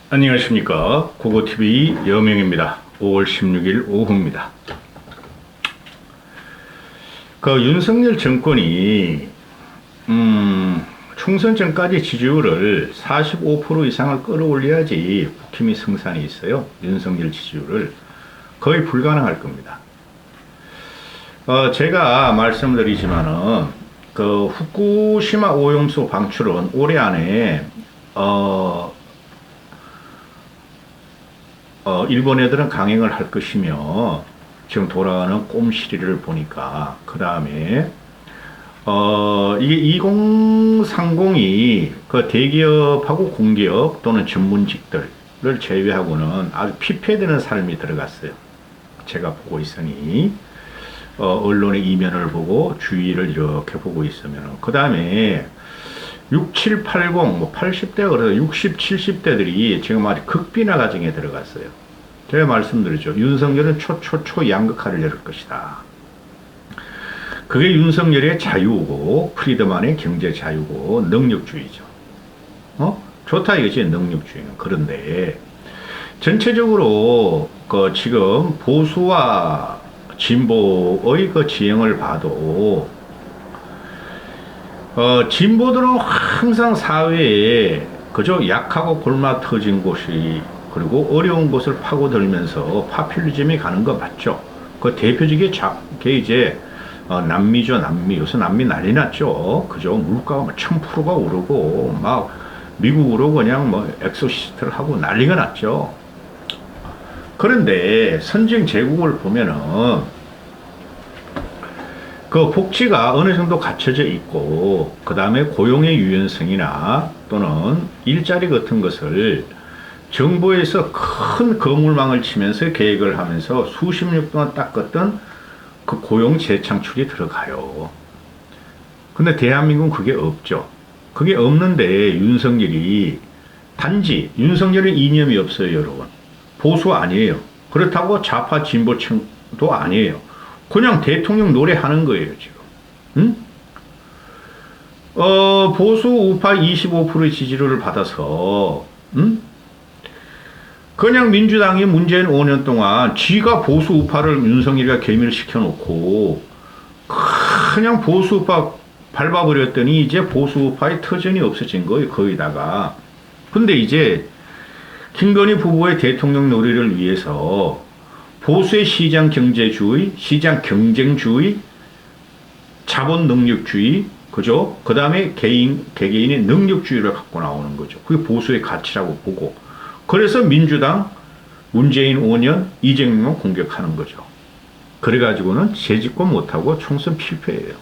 안녕하십니까. 고고TV 여명입니다. 5월 16일 오후입니다. 윤석열 정권이 총선 전까지 지지율을 45% 이상을 끌어올려야지 국힘이 승산이 있어요. 윤석열 지지율을 거의 불가능할 겁니다. 제가 말씀드리지만은 후쿠시마 오염수 방출은 올해 안에 일본 애들은 강행을 할 것이며, 지금 돌아가는 꼼시리를 보니까, 그 다음에, 이게 2030이 대기업하고 공기업 또는 전문직들을 제외하고는 아주 피폐되는 삶이 들어갔어요. 제가 보고 있으니, 언론의 이면을 보고 주위를 이렇게 보고 있으면, 그 다음에, 6, 7, 80, 80대, 그래서 60, 70대들이 지금 아주 극비나 과정에 들어갔어요. 제가 말씀드렸죠. 윤석열은 초 양극화를 열을 것이다. 그게 윤석열의 자유고, 프리드만의 경제 자유고, 능력주의죠. 좋다 이거지, 능력주의는. 그런데, 전체적으로, 지금 보수와 진보의 지형을 봐도, 진보들은 항상 사회에 그저 약하고 골마 터진 곳이, 그리고 어려운 곳을 파고들면서 파퓰리즘이 가는 거 맞죠? 그 대표적인 게 이제 남미죠. 남미. 요새 남미 난리 났죠. 그죠? 물가가 막 1000%가 오르고 막 미국으로 그냥 엑소시스트를 하고 난리가 났죠. 그런데 선진 제국을 보면은 그 복지가 어느 정도 갖춰져 있고, 그 다음에 고용의 유연성이나 또는 일자리 같은 것을 정부에서 큰 거물망을 치면서 계획을 하면서 수십 년 동안 닦았던 그 고용 재창출이 들어가요. 근데 대한민국은 그게 없죠. 그게 없는데 윤석열이, 단지 윤석열은 이념이 없어요, 여러분. 보수 아니에요. 그렇다고 좌파 진보층도 아니에요. 그냥 대통령 노래하는 거예요, 지금. 응? 보수 우파 25%의 지지를 받아서, 응? 그냥 민주당이 문재인 5년 동안 지가 보수 우파를 윤석열이가 개밀시켜 놓고, 그냥 보수 우파 밟아버렸더니 이제 보수 우파의 터전이 없어진 거예요, 거기다가. 근데 이제, 김건희 부부의 대통령 놀이를 위해서, 보수의 시장 경제주의, 시장 경쟁주의, 자본 능력주의, 그죠? 그 다음에 개개인의 능력주의를 갖고 나오는 거죠. 그게 보수의 가치라고 보고. 그래서 민주당, 문재인 5년, 이재명만 공격하는 거죠. 그래가지고는 재집권 못하고 총선 필패예요.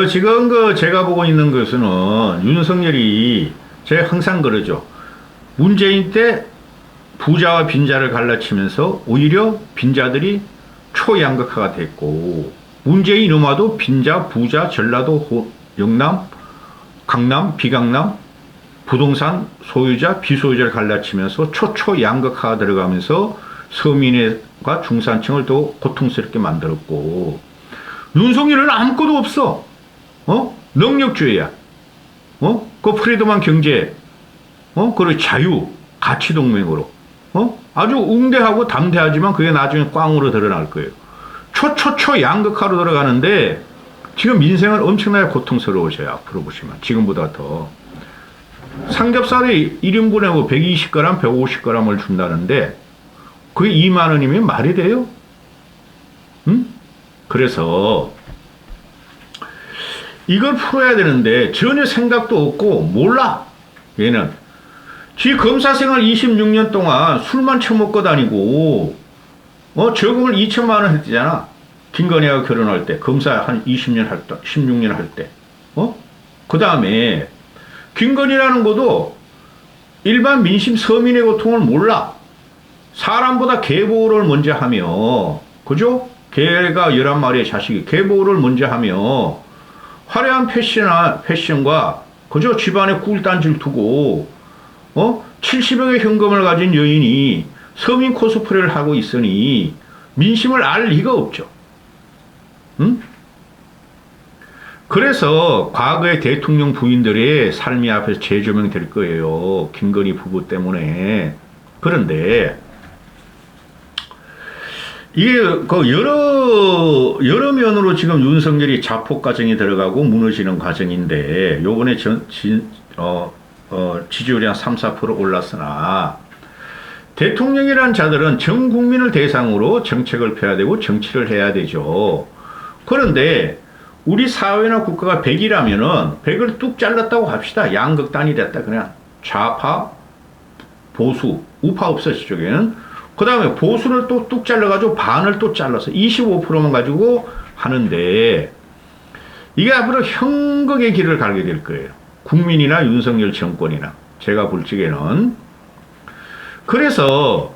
지금 제가 보고 있는 것은 윤석열이, 제가 항상 그러죠. 문재인 때 부자와 빈자를 갈라치면서 오히려 빈자들이 초양극화가 됐고, 문재인 이놈아도 빈자, 부자, 전라도, 영남, 강남, 비강남, 부동산 소유자, 비소유자를 갈라치면서 초양극화가 들어가면서 서민과 중산층을 더 고통스럽게 만들었고, 윤석열은 아무것도 없어. 능력주의야. 그 프리드만 경제, 그리고 자유, 가치동맹으로. 아주 웅대하고 담대하지만 그게 나중에 꽝으로 드러날 거예요. 양극화로 들어가는데 지금 민생은 엄청나게 고통스러우셔요. 앞으로 보시면. 지금보다 더. 삼겹살이 1인분에 120g, 150g을 준다는데 그게 2만 원이면 말이 돼요? 응? 그래서 이걸 풀어야 되는데 전혀 생각도 없고 몰라. 얘는. 지 검사 생활 26년 동안 술만 처먹고 다니고, 저금을 2천만 원 했잖아. 김건희하고 결혼할 때. 검사 한 20년 할 때, 16년 할 때. 그 다음에, 김건희라는 것도 일반 민심 서민의 고통을 몰라. 사람보다 개 보호를 먼저 하며, 그죠? 개가 11마리의 자식이 개 보호를 먼저 하며, 화려한 패션과, 그죠? 집안에 꿀단지를 두고, 70억의 현금을 가진 여인이 서민 코스프레를 하고 있으니 민심을 알 리가 없죠. 응? 그래서 과거의 대통령 부인들의 삶이 앞에서 재조명될 거예요. 김건희 부부 때문에. 그런데 이게 그 여러 면으로 지금 윤석열이 자폭 과정이 들어가고 무너지는 과정인데 요번에 지지율이 한 3, 4% 올랐으나 대통령이라는 자들은 전 국민을 대상으로 정책을 펴야 되고 정치를 해야 되죠. 그런데 우리 사회나 국가가 100이라면은 100을 뚝 잘랐다고 합시다. 양극단이 됐다. 그냥 좌파, 보수, 우파 없었지 쪽에는. 그 다음에 보수를 또 뚝 잘라가지고 반을 또 잘라서 25%만 가지고 하는데 이게 앞으로 형극의 길을 가게 될 거예요. 국민이나 윤석열 정권이나 제가 볼 적에는. 그래서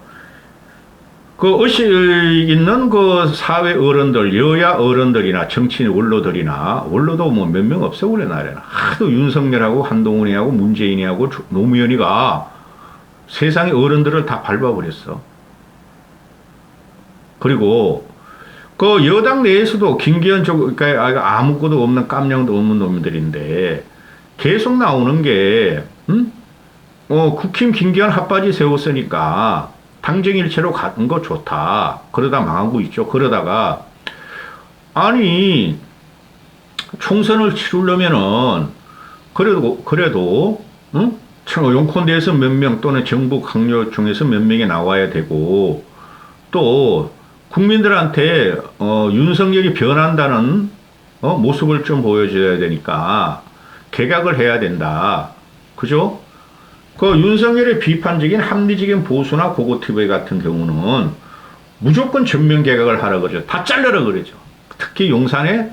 그 의식 있는 그 사회 어른들, 여야 어른들이나 정치인 원로도 뭐 몇 명 없어 우리나라에는. 하도 윤석열하고 한동훈이하고 문재인이하고 노무현이가 세상의 어른들을 다 밟아버렸어. 그리고 그 여당 내에서도 김기현 그러니까 아무것도 없는 깜냥도 없는 놈들인데 계속 나오는 게 국힘 김기현 핫바지 세웠으니까 당정일체로 가는 거 좋다. 그러다 망하고 있죠. 그러다가 아니 총선을 치르려면은 그래도 용콘대에서 몇 명 또는 정부 강요 중에서 몇 명이 나와야 되고 또 국민들한테 윤석열이 변한다는 모습을 좀 보여줘야 되니까 개각을 해야 된다. 그죠? 그 윤석열의 비판적인 합리적인 보수나 고고TV 같은 경우는 무조건 전면 개각을 하라 그러죠. 다 잘라라 그러죠. 특히 용산에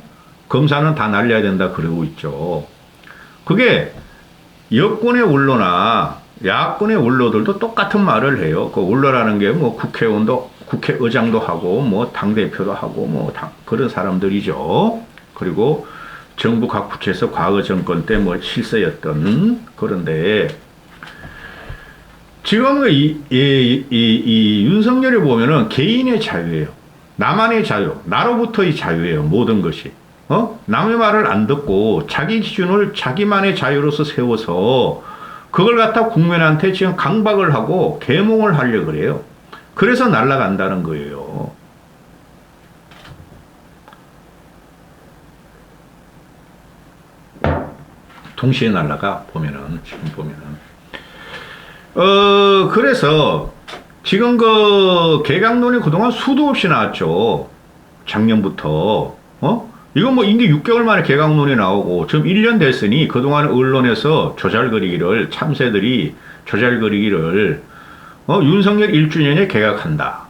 검사는 다 날려야 된다 그러고 있죠. 그게 여권의 원로나 야권의 원로들도 똑같은 말을 해요. 그 원로라는 게 뭐 국회의장도 하고 뭐 당대표도 하고 뭐 그런 사람들이죠. 그리고 정부 각 부처에서 과거 정권 때 뭐 실세였던. 그런데 지금 이 윤석열을 보면은 개인의 자유예요. 나만의 자유, 나로부터의 자유예요. 모든 것이. 남의 말을 안 듣고 자기 기준을 자기만의 자유로서 세워서 그걸 갖다 국민한테 지금 강박을 하고 계몽을 하려고 그래요. 그래서 날아간다는 거예요. 동시에 날아가 보면은 지금 보면은 그래서 지금 그 개각론이 그동안 수도 없이 나왔죠. 작년부터 이건 뭐 임기 6개월 만에 개각론이 나오고 지금 1년 됐으니 그동안 언론에서 조잘거리기를 참새들이 조잘거리기를 윤석열 1주년에 개각한다.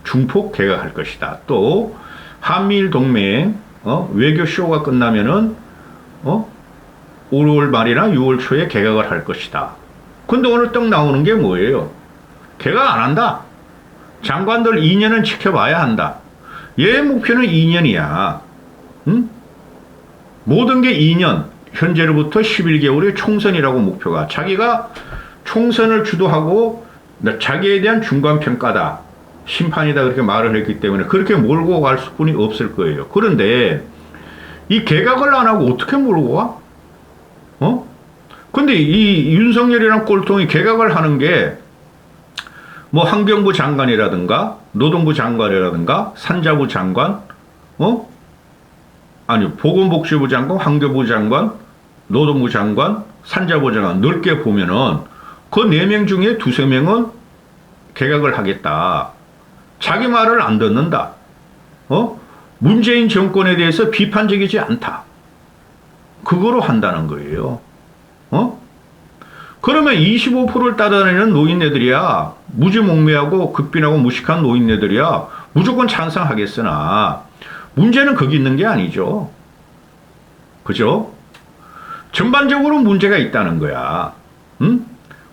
중폭 개각할 것이다. 또 한미일 동맹 외교 쇼가 끝나면은 5월 말이나 6월 초에 개각을 할 것이다. 근데 오늘 떡 나오는 게 뭐예요? 개각 안 한다. 장관들 2년은 지켜봐야 한다. 얘 목표는 2년이야. 모든 게 2년. 현재로부터 11개월의 총선이라고 목표가. 자기가 총선을 주도하고 자기에 대한 중간평가다. 심판이다. 그렇게 말을 했기 때문에 그렇게 몰고 갈 수뿐이 없을 거예요. 그런데 이 개각을 안 하고 어떻게 몰고 가? 근데 이 윤석열이랑 꼴통이 개각을 하는 게 뭐 환경부 장관이라든가 노동부 장관이라든가 산자부 장관 아니 보건복지부 장관 환경부 장관 노동부 장관 산자부 장관 넓게 보면은 그 4명 중에 2~3명은 개각을 하겠다. 자기 말을 안 듣는다. 문재인 정권에 대해서 비판적이지 않다. 그거로 한다는 거예요. 그러면 25%를 따라다니는 노인네들이야. 무지몽매하고 극빈하고 무식한 노인네들이야. 무조건 찬성하겠으나 문제는 거기 있는 게 아니죠. 그죠? 전반적으로 문제가 있다는 거야.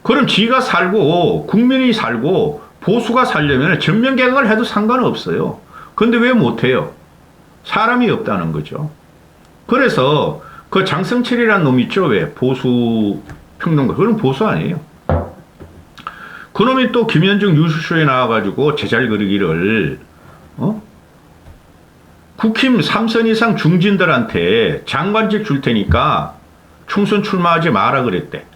그럼 지가 살고 국민이 살고 보수가 살려면 전면 개각을 해도 상관없어요. 근데 왜 못해요? 사람이 없다는 거죠. 그래서 그 장성철이라는 놈 있죠? 왜? 보수 평론가. 그건 보수 아니에요. 그놈이 또 김현중 뉴스쇼에 나와가지고 제잘거리기를 국힘 3선 이상 중진들한테 장관직 줄 테니까 총선 출마하지 마라 그랬대.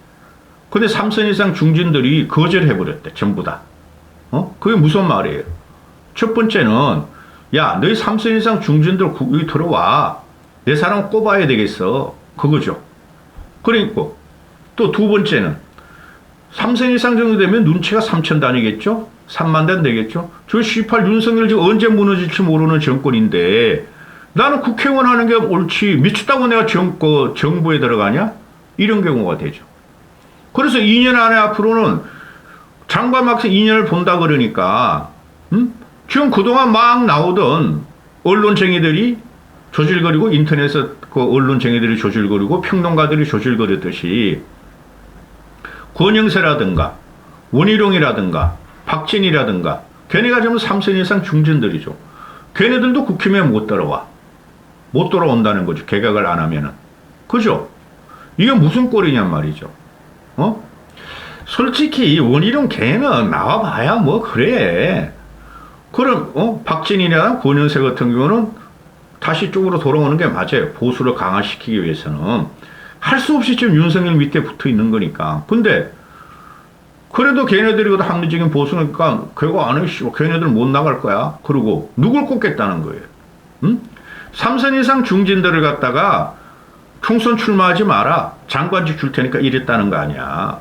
근데 3선 이상 중진들이 거절해버렸대. 전부 다. 그게 무슨 말이에요? 첫 번째는 야 너희 3선 이상 중진들 여기 들어와. 내 사람 꼽아야 되겠어. 그거죠. 그러니까 또 두 번째는 3선 이상 정도 되면 눈치가 3천 단위겠죠? 3만 단 되겠죠? 저 18 윤석열 지금 언제 무너질지 모르는 정권인데 나는 국회의원 하는 게 옳지 미쳤다고 내가 정부에 들어가냐? 이런 경우가 되죠. 그래서 2년 안에 앞으로는 장관 막상 2년을 본다 그러니까 지금 그동안 막 나오던 언론쟁이들이 조질거리고 인터넷에서 그 언론쟁이들이 조질거리고 평론가들이 조질거렸듯이 권영세라든가 원희룡이라든가 박진희라든가 걔네가 전부 3선 이상 중진들이죠. 걔네들도 국힘에 못 들어와. 못 돌아온다는 거죠. 개각을 안 하면은. 그죠? 이게 무슨 꼴이냔 말이죠. 솔직히 원희룡 걔는 나와봐야 뭐 그래. 그럼 박진희나 권영세 같은 경우는 다시 쪽으로 돌아오는 게 맞아요. 보수를 강화시키기 위해서는. 할 수 없이 지금 윤석열 밑에 붙어 있는 거니까. 근데 그래도 걔네들이 합리적인 보수니까 그거 안 해. 걔네들 못 나갈 거야. 그리고 누굴 꼽겠다는 거예요. 3선 이상 중진들을 갖다가 총선 출마하지 마라. 장관직 줄 테니까 이랬다는 거 아니야.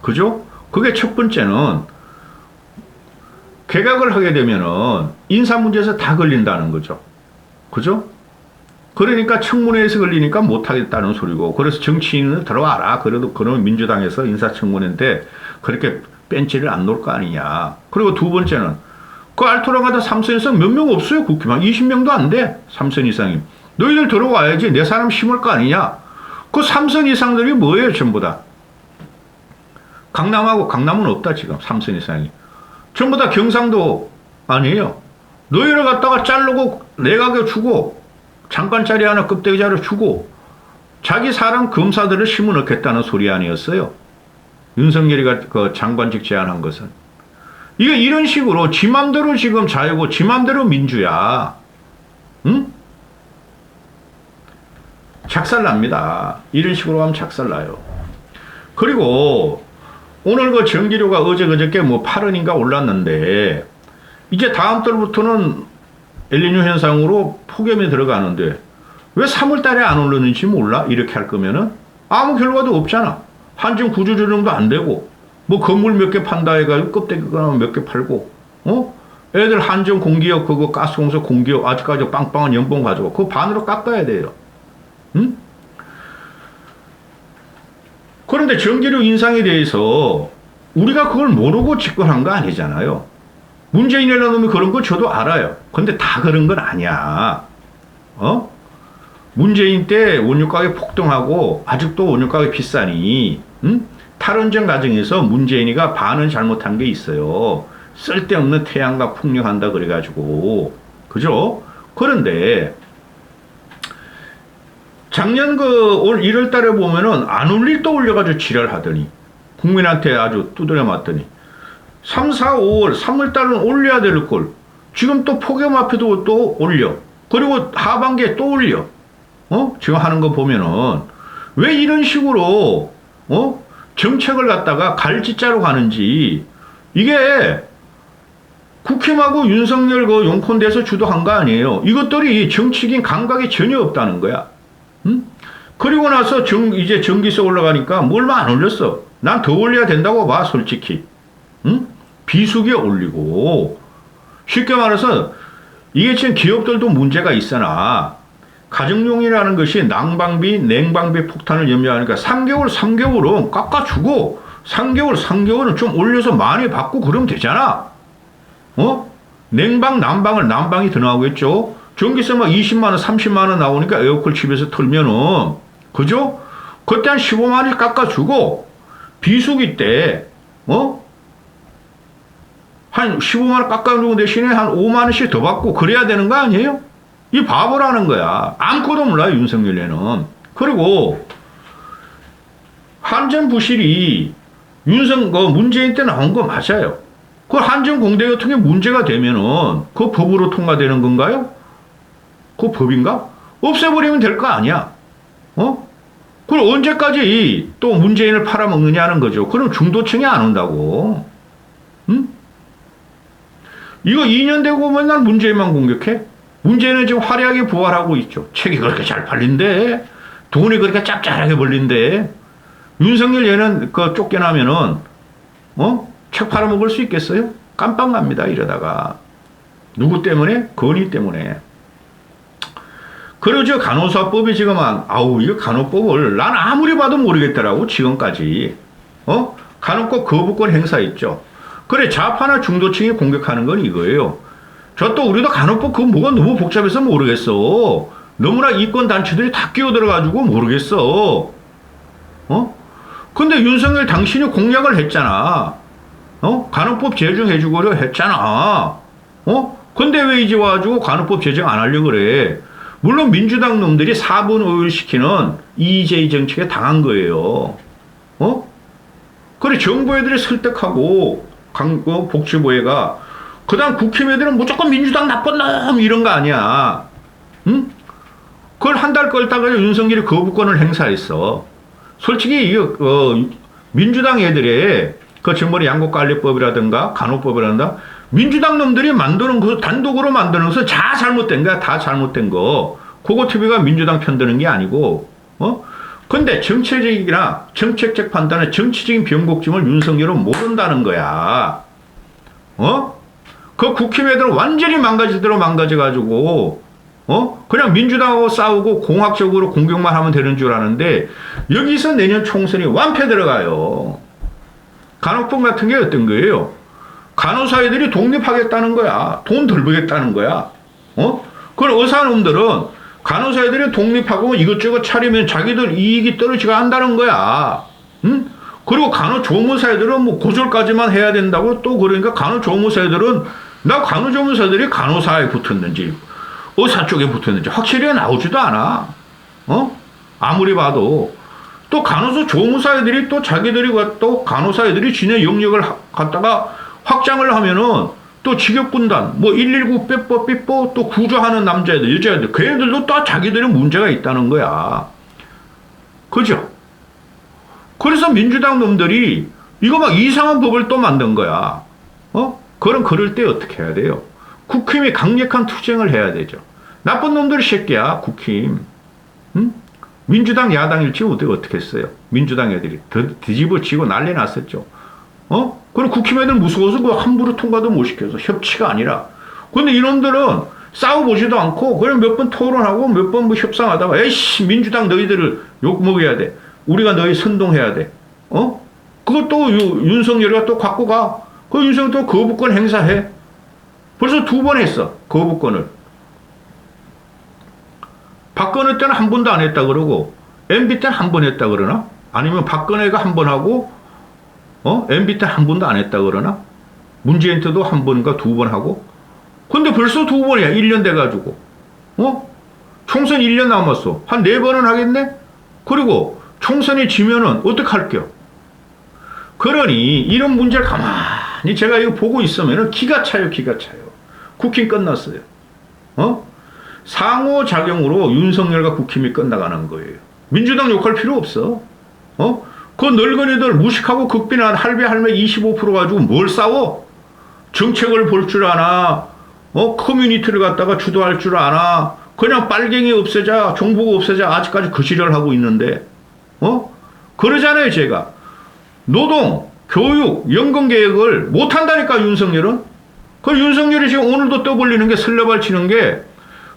그죠? 그게 첫 번째는 개각을 하게 되면은 인사 문제에서 다 걸린다는 거죠. 그죠? 그러니까 청문회에서 걸리니까 못하겠다는 소리고, 그래서 정치인은 들어와라. 그래도 그러면 민주당에서 인사청문회인데 그렇게 벤치를 안 놓을 거 아니냐. 그리고 두 번째는 그 알토라가다 3선 이상 몇 명 없어요. 국회만 20명도 안 돼. 3선 이상이. 너희들 들어와야지 내 사람 심을 거 아니냐. 그 3선 이상들이 뭐예요 전부 다. 강남은 없다 지금 3선 이상이. 전부 다 경상도 아니에요. 너희를 갖다가 자르고 내각에 주고 장관짜리 하나 껍데기자를 주고 자기 사람 검사들을 심어넣겠다는 소리 아니었어요. 윤석열이가 그 장관직 제안한 것은. 이게 이런 식으로 지 맘대로 지금 자유고 지 맘대로 민주야. 응? 작살납니다. 이런 식으로 하면 작살나요. 그리고 오늘 그 전기료가 어제 그저께 뭐 8원인가 올랐는데 이제 다음 달부터는 엘니뇨 현상으로 폭염이 들어가는데 왜 3월 달에 안 오르는지 몰라? 이렇게 할 거면은 아무 결과도 없잖아. 한정 구조조정도 안 되고 뭐 건물 몇 개 판다 해가지고 껍데기가 몇 개 팔고 애들 한정 공기업 그거 가스공사 공기업 아직까지 빵빵한 연봉 가지고 그거 반으로 깎아야 돼요. 응? 그런데 전기료 인상에 대해서 우리가 그걸 모르고 집권한 거 아니잖아요. 문재인이라는 놈이 그런 거 저도 알아요. 근데 다 그런 건 아니야. 문재인 때 원유 가격 폭등하고 아직도 원유 가격 비싸니 탈원전 과정에서 문재인이가 반은 잘못한 게 있어요. 쓸데없는 태양광 폭력한다 그래가지고. 그죠? 그런데 작년 올 1월 달에 보면은 안 올릴 또 올려가지고 지랄하더니 국민한테 아주 두드려 맞더니 3, 4, 5월, 3월 달은 올려야 될 걸. 지금 또 폭염 앞에도 또 올려. 그리고 하반기에 또 올려. 지금 하는 거 보면은 왜 이런 식으로 정책을 갖다가 갈짓자로 가는지. 이게 국힘하고 윤석열 그 용콘대에서 주도한 거 아니에요. 이것들이 정치적인 감각이 전혀 없다는 거야. 그리고 나서 이제 전기세 올라가니까 뭐 얼마 안 올렸어. 난 더 올려야 된다고 봐, 솔직히. 비수기에 올리고. 쉽게 말해서 이게 지금 기업들도 문제가 있으나 가정용이라는 것이 난방비, 냉방비 폭탄을 염려하니까 3개월은 깎아주고 3개월은 좀 올려서 많이 받고 그러면 되잖아. 난방이 더 나오겠죠. 전기세 막 20만원, 30만원 나오니까 에어컨 집에서 틀면은, 그죠? 그때 한 15만원씩 깎아주고, 비수기 때, 한 15만원 깎아주고 대신에 한 5만원씩 더 받고 그래야 되는 거 아니에요? 이 바보라는 거야. 아무것도 몰라요, 윤석열에는. 그리고, 한전 부실이 문재인 때 나온 거 맞아요. 그 한전 공대 같은 게 문제가 되면은, 그 법으로 통과되는 건가요? 그 법인가? 없애버리면 될 거 아니야. 어? 그럼 언제까지 또 문재인을 팔아먹느냐는 거죠. 그럼 중도층이 안 온다고. 응? 이거 2년 되고 맨날 문재인만 공격해? 문재인은 지금 화려하게 부활하고 있죠. 책이 그렇게 잘 팔린대. 돈이 그렇게 짭짤하게 벌린대. 윤석열 얘는 그 쫓겨나면은, 책 팔아먹을 수 있겠어요? 깜빡 갑니다, 이러다가. 누구 때문에? 건의 때문에. 그러죠. 간호사법이 지금 이거 간호법을 난 아무리 봐도 모르겠더라고, 지금까지. 간호법 거부권 행사 있죠. 그래, 좌파나 중도층이 공격하는 건 이거예요. 우리도 간호법 그거 뭐가 너무 복잡해서 모르겠어. 너무나 이권 단체들이 다 끼어들어가지고 모르겠어. 근데 윤석열 당신이 공약을 했잖아. 간호법 제정해주고려 했잖아. 근데 왜 이제 와가지고 간호법 제정 안 하려고 그래? 물론 민주당 놈들이 4분 5일 시키는 EJ 정책에 당한 거예요. 그래, 정부 애들이 설득하고, 복지부회가, 그 다음 국힘 애들은 무조건 민주당 나쁜 놈! 이런 거 아니야. 응? 그걸 한 달 끌다가 윤석열이 거부권을 행사했어. 솔직히, 민주당 애들의 그 정부의 양곡관리법이라든가 간호법이라든가 민주당 놈들이 만드는 그 단독으로 만드는 것은 다 잘못된 거야. 다 잘못된 거. 그거 TV가 민주당 편드는 게 아니고, 근데 정책적이나 정책적 판단에 정치적인 변곡점을 윤석열은 모른다는 거야. 그 국힘 애들은 완전히 망가지대로 망가져가지고, 그냥 민주당하고 싸우고 공학적으로 공격만 하면 되는 줄 아는데, 여기서 내년 총선이 완패 들어가요. 간호법 같은 게 어떤 거예요? 간호사애들이 독립하겠다는 거야. 돈 덜 벌겠다는 거야. 그럼 의사놈들은 간호사애들이 독립하고 이것저것 차리면 자기들 이익이 떨어지고 한다는 거야. 응? 그리고 간호조무사애들은 뭐 고졸까지만 해야 된다고 또 그러니까 간호조무사애들은 간호조무사들이 간호사에 붙었는지 의사 쪽에 붙었는지 확실히 나오지도 않아. 아무리 봐도. 또 간호조무사애들이 또 자기들이 또 간호사애들이 지네 영역을 갖다가 확장을 하면은 또 직업분단, 119 삐뽀 또 구조하는 남자애들, 여자애들, 그 애들도 또 자기들의 문제가 있다는 거야. 그죠? 그래서 민주당 놈들이 이거 막 이상한 법을 또 만든 거야. 그럴 때 어떻게 해야 돼요? 국힘이 강력한 투쟁을 해야 되죠. 나쁜 놈들이 새끼야, 국힘. 응? 민주당 야당일지 어떻게 했어요? 민주당 애들이 뒤집어치고 난리 났었죠. 그럼 국힘 애들 무서워서 그 함부로 통과도 못 시켜서 협치가 아니라. 근데 이놈들은 싸워보지도 않고 그냥 몇 번 토론하고 몇 번 협상하다가 에이씨 민주당 너희들을 욕먹여야 돼. 우리가 너희 선동해야 돼. 그것도 윤석열이가 또 갖고 가. 그 윤석열 또 거부권 행사해. 벌써 2번 했어. 거부권을. 박근혜 때는 한 번도 안 했다 그러고 MB 때는 한 번 했다 그러나? 아니면 박근혜가 한 번 하고 MB 때 한 번도 안 했다 그러나? 문재인 때도 한 번인가 2번 하고? 근데 벌써 2번이야. 1년 돼가지고. 총선 1년 남았어. 한 4번은 하겠네? 그리고 총선이 지면은 어떡할게요? 그러니 이런 문제를 가만히 제가 이거 보고 있으면은 기가 차요. 국힘 끝났어요. 상호작용으로 윤석열과 국힘이 끝나가는 거예요. 민주당 욕할 필요 없어. 그 늙은이들 무식하고 극빈한 할배 할매 25% 가지고 뭘 싸워? 정책을 볼 줄 아나? 커뮤니티를 갖다가 주도할 줄 아나? 그냥 빨갱이 없애자, 정보가 없애자 아직까지 그 지랄 하고 있는데, 그러잖아요, 제가. 노동, 교육, 연금 계획을 못 한다니까, 윤석열은. 그 윤석열이 지금 오늘도 떠벌리는 게 설레발 치는 게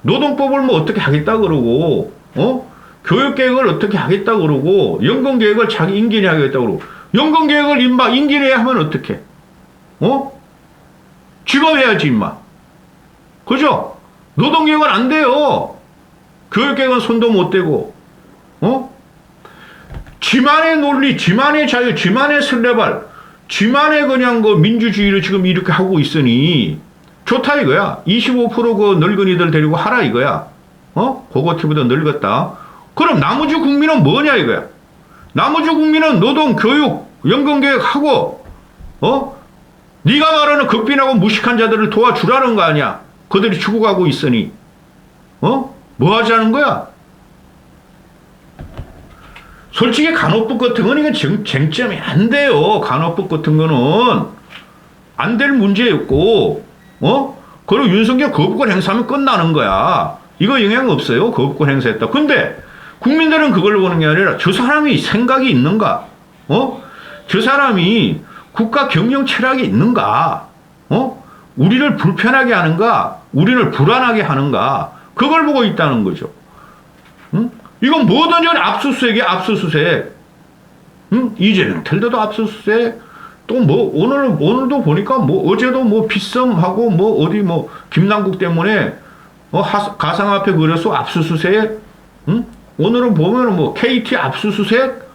노동법을 뭐 어떻게 하겠다 그러고, 교육계획을 어떻게 하겠다 그러고, 연금계획을 자기 임기 내에 하겠다 그러고, 연금계획을 임기 내에 하면 어떡해? 직업해야지, 임마. 그죠? 노동계획은 안 돼요. 교육계획은 손도 못 대고, 지만의 논리, 지만의 자유, 지만의 설레발, 지만의 그냥 그 민주주의를 지금 이렇게 하고 있으니, 좋다 이거야. 25%그 늙은이들 데리고 하라 이거야. 고거티보다 늙었다. 그럼 나머지 국민은 뭐냐 이거야. 나머지 국민은 노동, 교육, 연금계획하고 네가 말하는 극빈하고 무식한 자들을 도와주라는 거 아니야. 그들이 죽어가고 있으니 뭐 하자는 거야? 솔직히 간호법 같은 거는 이건 쟁점이 안 돼요. 간호법 같은 거는 안 될 문제였고, 그리고 윤석열 거부권 행사하면 끝나는 거야. 이거 영향 없어요. 거부권 행사했다. 근데 국민들은 그걸 보는 게 아니라 저 사람이 생각이 있는가? 저 사람이 국가 경영 철학이 있는가? 우리를 불편하게 하는가? 우리를 불안하게 하는가? 그걸 보고 있다는 거죠. 응? 이건 뭐든지 압수수색이야, 압수수색. 응? 이재명 텔더도 압수수색. 또 뭐, 오늘도 보니까 뭐, 어제도 뭐, 빗썸하고 뭐, 어디 뭐, 김남국 때문에, 가상화폐 거래소 압수수색. 응? 오늘은 보면은 뭐, KT 압수수색.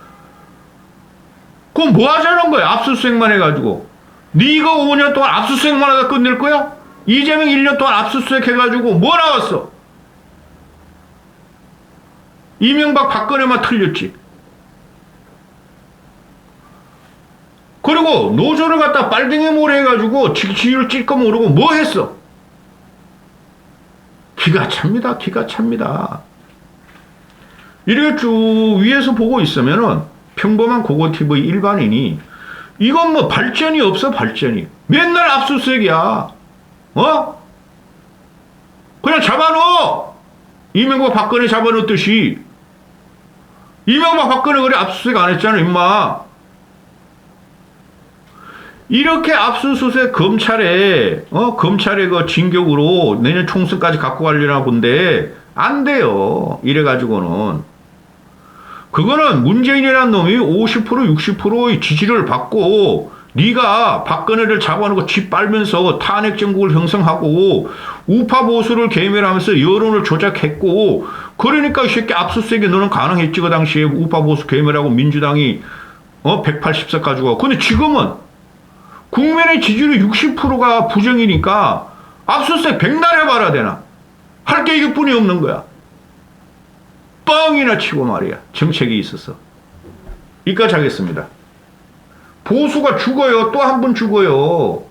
그럼 뭐 하자는 거야, 압수수색만 해가지고. 네가 5년 동안 압수수색만 하다 끝낼 거야? 이재명 1년 동안 압수수색 해가지고 뭐 나왔어? 이명박 박근혜만 틀렸지. 그리고 노조를 갖다 빨갱이 몰이 해가지고 지위를 찔끔 오르고 뭐 했어? 기가 찹니다. 기가 찹니다. 이렇게 쭉 위에서 보고 있으면은 평범한 고고TV 일반인이 이건 뭐 발전이 없어, 발전이. 맨날 압수수색이야. 그냥 잡아넣어. 이명박 박근혜 잡아넣듯이. 이명박 박근혜 그래 압수수색 안 했잖아, 임마. 이렇게 압수수색 검찰에 그 진격으로 내년 총선까지 갖고 가려나 본데 안 돼요. 이래가지고는. 그거는 문재인이라는 놈이 50% 60%의 지지를 받고 네가 박근혜를 잡아놓고 쥐 빨면서 탄핵 정국을 형성하고 우파 보수를 개멸하면서 여론을 조작했고 그러니까 이 새끼 압수수색이 너는 가능했지. 그 당시에 우파 보수 개멸하고 민주당이 180석 가지고. 근데 지금은 국민의 지지율 60%가 부정이니까 압수수색 백날 해봐라 되나. 할 게 이것뿐이 없는 거야. 뻥이나 치고 말이야. 정책이 있어서. 이까지 하겠습니다. 보수가 죽어요. 또 한 번 죽어요.